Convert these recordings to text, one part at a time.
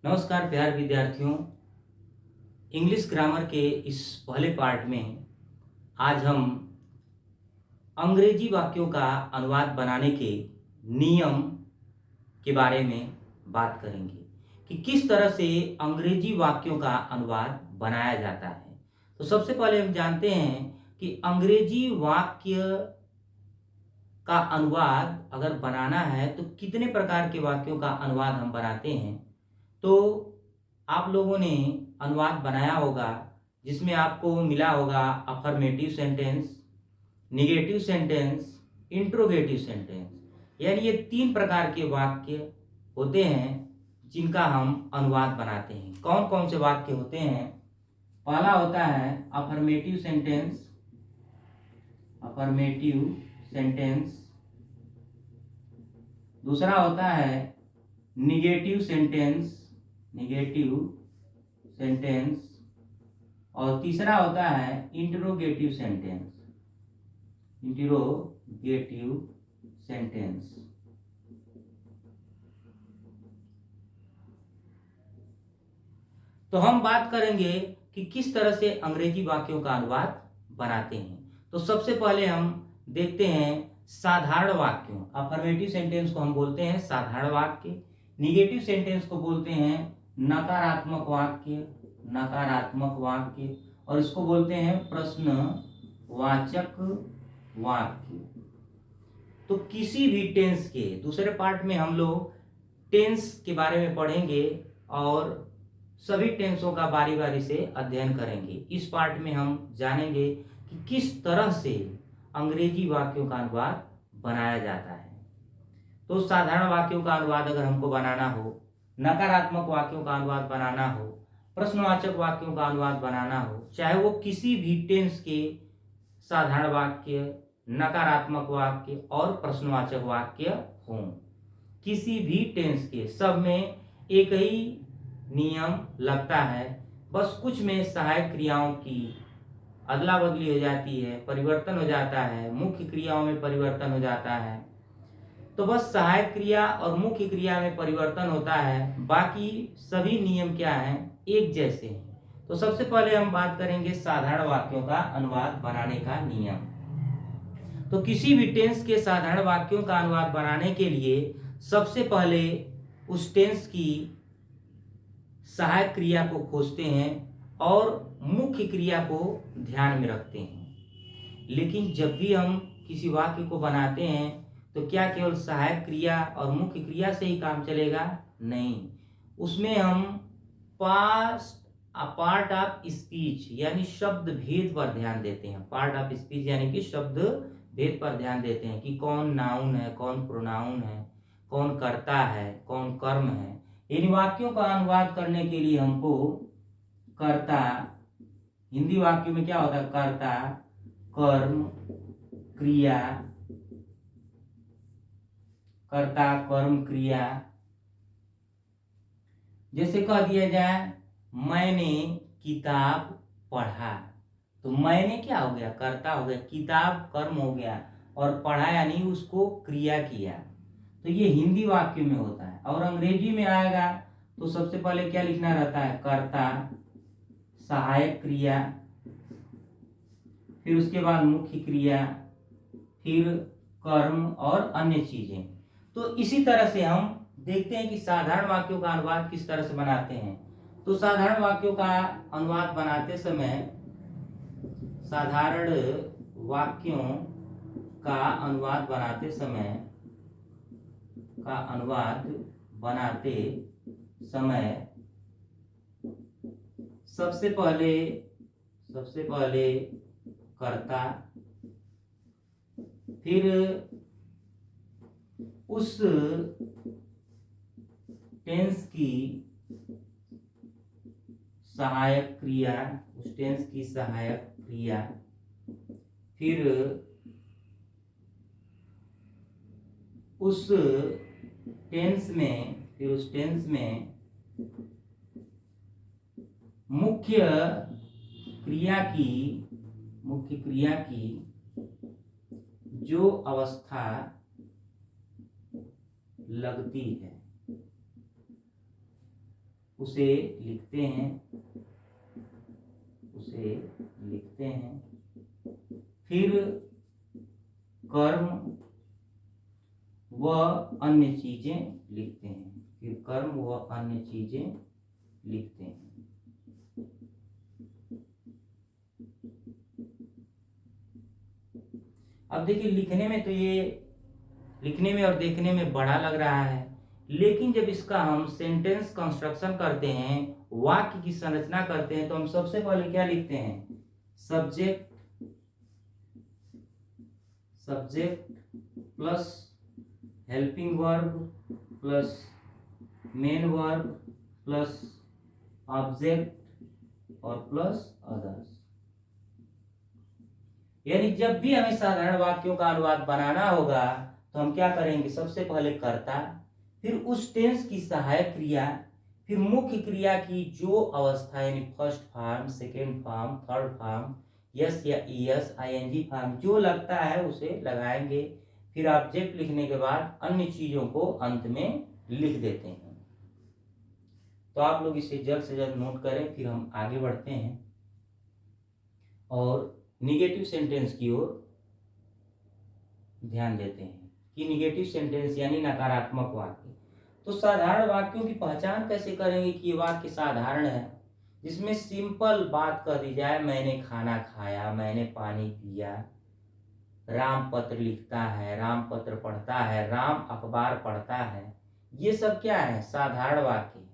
नमस्कार प्यारे विद्यार्थियों। इंग्लिश ग्रामर के इस पहले पार्ट में आज हम अंग्रेजी वाक्यों का अनुवाद बनाने के नियम के बारे में बात करेंगे कि किस तरह से अंग्रेजी वाक्यों का अनुवाद बनाया जाता है। तो सबसे पहले हम जानते हैं कि अंग्रेजी वाक्य का अनुवाद अगर बनाना है तो कितने प्रकार के वाक्यों का अनुवाद हम बनाते हैं। तो आप लोगों ने अनुवाद बनाया होगा जिसमें आपको मिला होगा affirmative sentence, negative sentence, interrogative sentence. यानी ये 3 प्रकार के वाक्य होते हैं जिनका हम अनुवाद बनाते हैं। कौन कौन से वाक्य होते हैं? पहला होता है अफर्मेटिव सेंटेंस, अफर्मेटिव सेंटेंस। दूसरा होता है निगेटिव सेंटेंस, निगेटिव सेंटेंस। और तीसरा होता है इंटरोगेटिव सेंटेंस, इंटरोगेटिव सेंटेंस। तो हम बात करेंगे कि किस तरह से अंग्रेजी वाक्यों का अनुवाद बनाते हैं। तो सबसे पहले हम देखते हैं साधारण वाक्यों। अफर्मेटिव सेंटेंस को हम बोलते हैं साधारण वाक्य, निगेटिव सेंटेंस को बोलते हैं नकारात्मक वाक्य, नकारात्मक वाक्य, और इसको बोलते हैं प्रश्नवाचक वाक्य। तो किसी भी टेंस के दूसरे पार्ट में हम लोग टेंस के बारे में पढ़ेंगे और सभी टेंसों का बारी बारी से अध्ययन करेंगे। इस पार्ट में हम जानेंगे कि किस तरह से अंग्रेजी वाक्यों का अनुवाद बनाया जाता है। तो साधारण वाक्यों का अनुवाद अगर हमको बनाना हो, नकारात्मक वाक्यों का अनुवाद बनाना हो, प्रश्नवाचक वाक्यों का अनुवाद बनाना हो, चाहे वो किसी भी टेंस के साधारण वाक्य, नकारात्मक वाक्य और प्रश्नवाचक वाक्य हों, किसी भी टेंस के सब में एक ही नियम लगता है। बस कुछ में सहायक क्रियाओं की अदला बदली हो जाती है, परिवर्तन हो जाता है, मुख्य क्रियाओं में परिवर्तन हो जाता है। तो बस सहायक क्रिया और मुख्य क्रिया में परिवर्तन होता है, बाकी सभी नियम क्या हैं? एक जैसे हैं। तो सबसे पहले हम बात करेंगे साधारण वाक्यों का अनुवाद बनाने का नियम। तो किसी भी टेंस के साधारण वाक्यों का अनुवाद बनाने के लिए सबसे पहले उस टेंस की सहायक क्रिया को खोजते हैं और मुख्य क्रिया को ध्यान में रखते हैं। लेकिन जब भी हम किसी वाक्य को बनाते हैं तो क्या केवल सहायक क्रिया और मुख्य क्रिया से ही काम चलेगा? नहीं, उसमें हम पास्ट पार्ट ऑफ स्पीच यानी शब्द भेद पर ध्यान देते हैं। पार्ट ऑफ स्पीच यानी कि शब्द भेद पर ध्यान देते हैं कि कौन नाउन है, कौन प्रोनाउन है, कौन कर्ता है, कौन कर्म है। इन वाक्यों का अनुवाद करने के लिए हमको कर्ता, हिंदी वाक्यों में क्या होता है? कर्ता, कर्म, क्रिया, कर्ता, कर्म, क्रिया। जैसे कह दिया जाए मैंने किताब पढ़ा, तो मैंने क्या हो गया? कर्ता हो गया, किताब कर्म हो गया, और पढ़ा यानी उसको क्रिया किया। तो ये हिंदी वाक्य में होता है। और अंग्रेजी में आएगा तो सबसे पहले क्या लिखना रहता है? कर्ता, सहायक क्रिया, फिर उसके बाद मुख्य क्रिया, फिर कर्म और अन्य चीजें। तो इसी तरह से हम देखते हैं कि साधारण वाक्यों का अनुवाद किस तरह से बनाते हैं। तो साधारण वाक्यों का अनुवाद बनाते समय, साधारण वाक्यों का अनुवाद बनाते समय, का अनुवाद बनाते समय सबसे पहले कर्ता, फिर उस टेंस की सहायक क्रिया, उस टेंस की सहायक क्रिया, फिर उस टेंस में मुख्य क्रिया की जो अवस्था लगती है, उसे लिखते हैं, फिर कर्म व अन्य चीजें लिखते हैं, अब देखिए लिखने में और देखने में बड़ा लग रहा है, लेकिन जब इसका हम सेंटेंस कंस्ट्रक्शन करते हैं, वाक्य की संरचना करते हैं, तो हम सबसे पहले क्या लिखते हैं? Subject plus helping verb plus main verb plus object और प्लस अदर्स। यानी जब भी हमें साधारण वाक्यों का अनुवाद बनाना होगा तो हम क्या करेंगे? सबसे पहले कर्ता, फिर उस टेंस की सहायक क्रिया, फिर मुख्य क्रिया की जो अवस्था यानी first form, second form, third form, yes या ईएस, आईएनजी फॉर्म जो लगता है उसे लगाएंगे, फिर ऑब्जेक्ट लिखने के बाद अन्य चीजों को अंत में लिख देते हैं। तो आप लोग इसे जल्द से जल्द नोट करें, फिर हम आगे बढ़ते हैं और निगेटिव सेंटेंस की ओर ध्यान देते हैं कि निगेटिव सेंटेंस यानी नकारात्मक वाक्य। तो साधारण वाक्यों की पहचान कैसे करेंगे कि ये वाक्य साधारण है, जिसमें सिंपल बात कह दी जाए, मैंने खाना खाया, मैंने पानी पिया, राम पत्र लिखता है, राम पत्र पढ़ता है, राम अखबार पढ़ता है। ये सब क्या है? साधारण वाक्य है।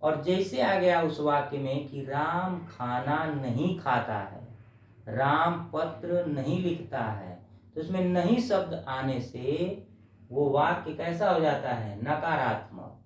और जैसे आ गया उस वाक्य में कि राम खाना नहीं खाता है, राम पत्र नहीं लिखता है, तो इसमें नहीं शब्द आने से वो वाक्य कैसा हो जाता है? नकारात्मक।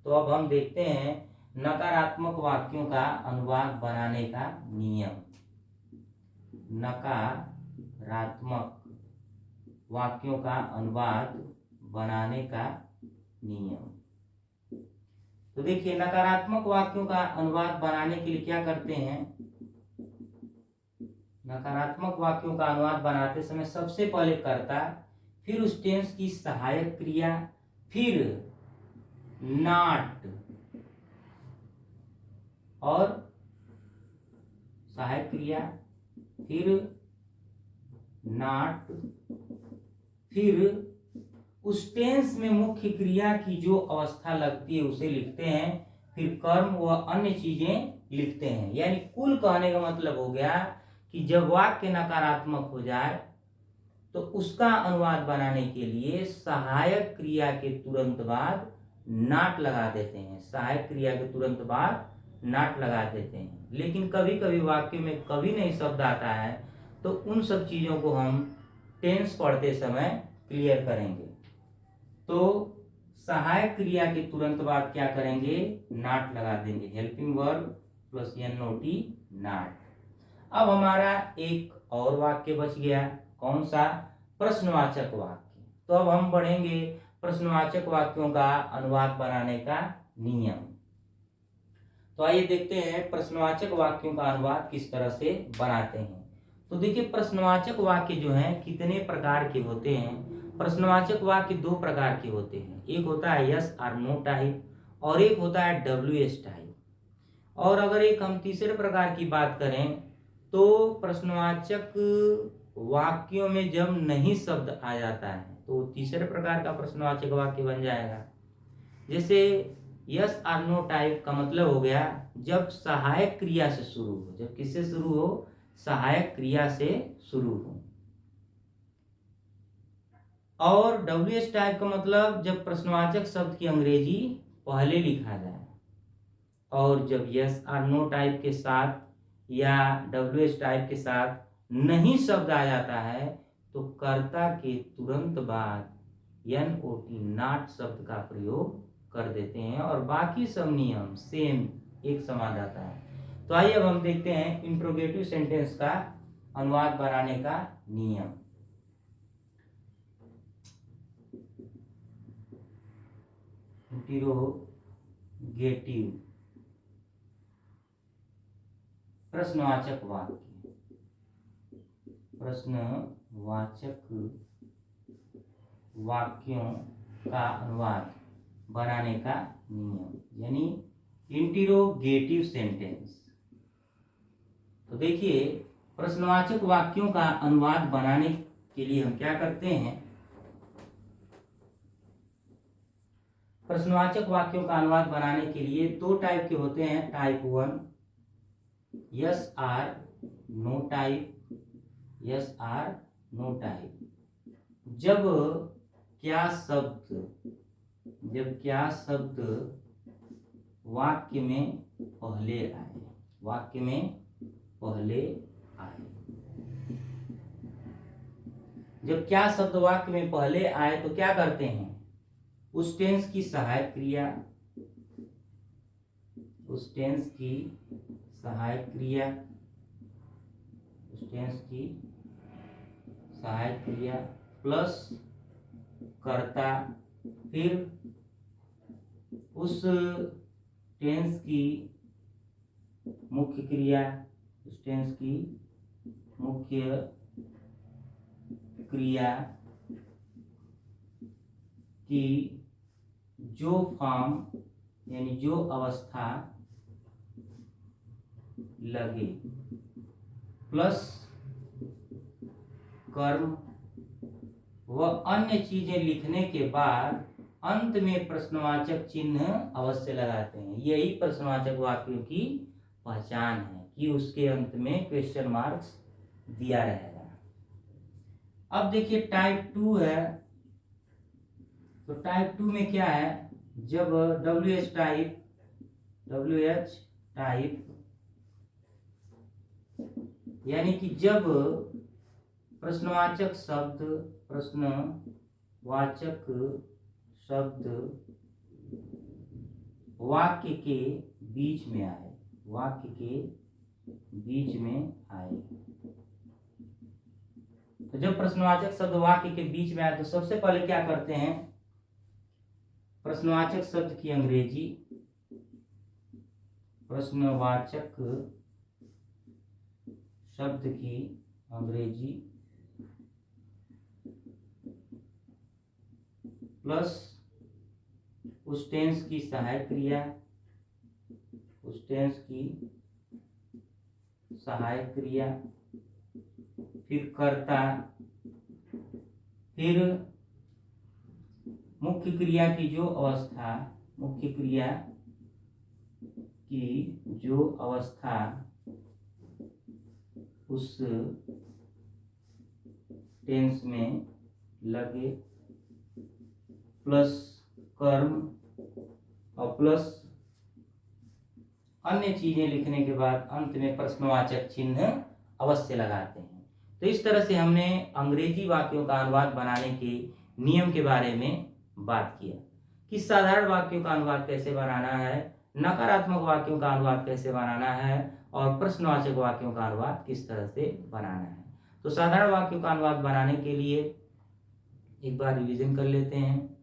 तो अब हम देखते हैं नकारात्मक वाक्यों का अनुवाद बनाने का नियम। नकारात्मक वाक्यों का अनुवाद बनाने का नियम। तो देखिए नकारात्मक वाक्यों का अनुवाद बनाने के लिए क्या करते हैं? नकारात्मक वाक्यों का अनुवाद बनाते समय सबसे पहले कर्ता, फिर उस टेंस की सहायक क्रिया, फिर नॉट और सहायक क्रिया, फिर नॉट, फिर उस टेंस में मुख्य क्रिया की जो अवस्था लगती है उसे लिखते हैं, फिर कर्म व अन्य चीजें लिखते हैं। यानी कुल कहने का मतलब हो गया कि जब वाक्य नकारात्मक हो जाए तो उसका अनुवाद बनाने के लिए सहायक क्रिया के तुरंत बाद नॉट लगा देते हैं, सहायक क्रिया के तुरंत बाद नॉट लगा देते हैं। लेकिन कभी कभी वाक्य में कभी नहीं शब्द आता है, तो उन सब चीजों को हम टेंस पढ़ते समय क्लियर करेंगे। तो सहायक क्रिया के तुरंत बाद क्या करेंगे? नॉट लगा देंगे, helping verb plus NOT, not. अब हमारा एक और वाक्य बच गया, कौन सा? प्रश्नवाचक वाक्य। तो अब हम पढ़ेंगे प्रश्नवाचक वाक्यों का अनुवाद बनाने का नियम। तो आइए देखते हैं प्रश्नवाचक वाक्यों का अनुवाद किस तरह से बनाते हैं। तो देखिए प्रश्नवाचक वाक्य जो हैं कितने प्रकार के होते हैं? प्रश्नवाचक वाक्य दो प्रकार के होते हैं, एक होता है यस और नो टाइप और एक होता है WS टाइप। और अगर एक हम तीसरे प्रकार की बात करें तो प्रश्नवाचक वाक्यों में जब नहीं शब्द आ जाता है तो तीसरे प्रकार का प्रश्नवाचक वाक्य बन जाएगा। जैसे यस और नो टाइप का मतलब हो गया जब सहायक क्रिया से शुरू हो, जब किससे शुरू हो? सहायक क्रिया से शुरू हो। और WS टाइप का मतलब जब प्रश्नवाचक शब्द की अंग्रेजी पहले लिखा जाए। और जब यस और नो टाइप के साथ या WS टाइप के साथ नहीं शब्द आ जाता है तो कर्ता के तुरंत बाद NOT, नॉट शब्द का प्रयोग कर देते हैं और बाकी सब नियम सेम एक समान रहता है। तो आइए अब हम देखते हैं इंट्रोगेटिव सेंटेंस का अनुवाद बनाने का नियम। इंट्रोगेटिव प्रश्नवाचक वाक्य, प्रश्नवाचक वाक्यों का अनुवाद बनाने का नियम। यानी इंटीरोगेटिव सेंटेंस। तो देखिए, प्रश्नवाचक वाक्यों का अनुवाद बनाने के लिए हम क्या करते हैं? प्रश्नवाचक वाक्यों का अनुवाद बनाने के लिए दो टाइप के होते हैं। Type 1 yes or no type, yes or no type. जब क्या शब्द वाक्य में पहले आए, वाक्य में पहले आए। जब क्या शब्द वाक्य में पहले आए तो क्या करते हैं? उस टेंस की सहायक क्रिया, उस टेंस की सहायक क्रिया, उस टेंस की सहायक क्रिया प्लस कर्ता, फिर उस टेंस की मुख्य क्रिया, उस टेंस की मुख्य क्रिया की जो फॉर्म यानी जो अवस्था लगे, प्लस कर्म व अन्य चीजें लिखने के बाद अंत में प्रश्नवाचक चिन्ह अवश्य लगाते हैं। यही प्रश्नवाचक वाक्यों की पहचान है कि उसके अंत में क्वेश्चन मार्क्स दिया रहेगा। अब देखिए टाइप 2 है, तो टाइप 2 में क्या है? जब WH टाइप यानी कि जब प्रश्नवाचक शब्द वाक्य के बीच में आए, वाक्य के बीच में आए। तो जब प्रश्नवाचक शब्द वाक्य के बीच में आए तो सबसे पहले क्या करते हैं? प्रश्नवाचक शब्द की अंग्रेजी, प्रश्नवाचक शब्द की अंग्रेजी प्लस उस टेंस की सहायक क्रिया, उस टेंस की सहायक क्रिया, फिर कर्ता, फिर मुख्य क्रिया की जो अवस्था, मुख्य क्रिया की जो अवस्था उस टेंस में लगे, प्लस कर्म और प्लस अन्य चीजें लिखने के बाद अंत में प्रश्नवाचक चिन्ह अवश्य लगाते हैं। तो इस तरह से हमने अंग्रेजी वाक्यों का अनुवाद बनाने के नियम के बारे में बात किया कि साधारण वाक्यों का अनुवाद कैसे बनाना है, नकारात्मक वाक्यों का अनुवाद कैसे बनाना है और प्रश्नवाचक वाक्यों का अनुवाद किस तरह से बनाना है। तो साधारण वाक्यों का अनुवाद बनाने के लिए एक बार रिवीजन कर लेते हैं।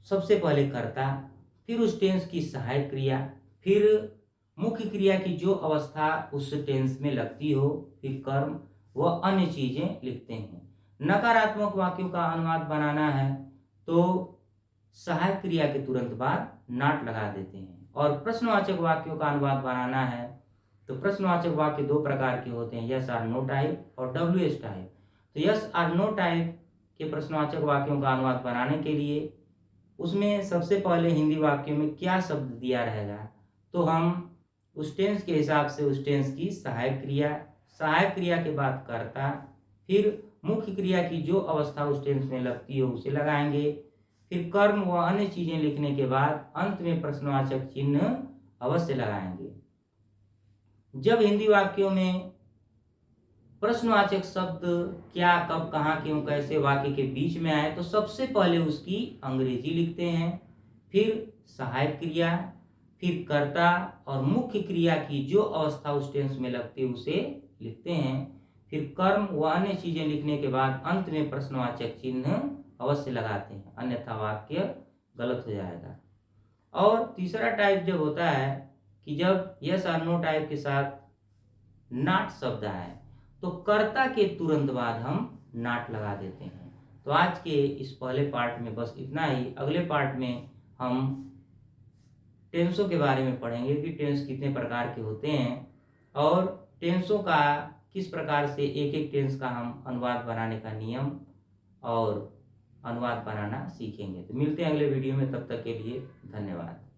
सबसे पहले कर्ता, फिर उस टेंस की सहायक क्रिया, फिर मुख्य क्रिया की जो अवस्था उस टेंस में लगती हो, फिर कर्म व अन्य चीजें लिखते हैं। नकारात्मक वाक्यों का अनुवाद बनाना है तो सहायक क्रिया के तुरंत बाद नॉट लगा देते हैं। और प्रश्नवाचक वाक्यों का अनुवाद बनाना है तो प्रश्नवाचक वाक्य दो प्रकार के होते हैं, यस आर नो टाइप और WH टाइप। तो यस आर नो टाइप के प्रश्नवाचक वाक्यों का अनुवाद बनाने के लिए उसमें सबसे पहले हिंदी वाक्यों में क्या शब्द दिया रहेगा तो हम उस टेंस के हिसाब से उस टेंस की सहायक क्रिया के बाद कर्ता, फिर मुख्य क्रिया की जो अवस्था उस टेंस में लगती हो उसे लगाएंगे, फिर कर्म व अन्य चीजें लिखने के बाद अंत में प्रश्नवाचक चिन्ह अवश्य लगाएंगे। जब हिंदी वाक्यों में प्रश्नवाचक शब्द क्या, कब, कहाँ, क्यों, कैसे वाक्य के बीच में आए तो सबसे पहले उसकी अंग्रेजी लिखते हैं, फिर सहायक क्रिया, फिर कर्ता और मुख्य क्रिया की जो अवस्था उस टेंस में लगती है उसे लिखते हैं, फिर कर्म व अन्य चीजें लिखने के बाद अंत में प्रश्नवाचक चिन्ह अवश्य लगाते हैं, अन्यथा वाक्य गलत हो जाएगा। और तीसरा टाइप जब होता है कि जब यस और नो टाइप के साथ नॉट शब्द आए तो कर्ता के तुरंत बाद हम नॉट लगा देते हैं। तो आज के इस पहले पार्ट में बस इतना ही। अगले पार्ट में हम टेंसों के बारे में पढ़ेंगे कि टेंस कितने प्रकार के होते हैं और टेंसों का किस प्रकार से एक एक टेंस का हम अनुवाद बनाने का नियम और अनुवाद बनाना सीखेंगे। तो मिलते हैं अगले वीडियो में, तब तक के लिए धन्यवाद।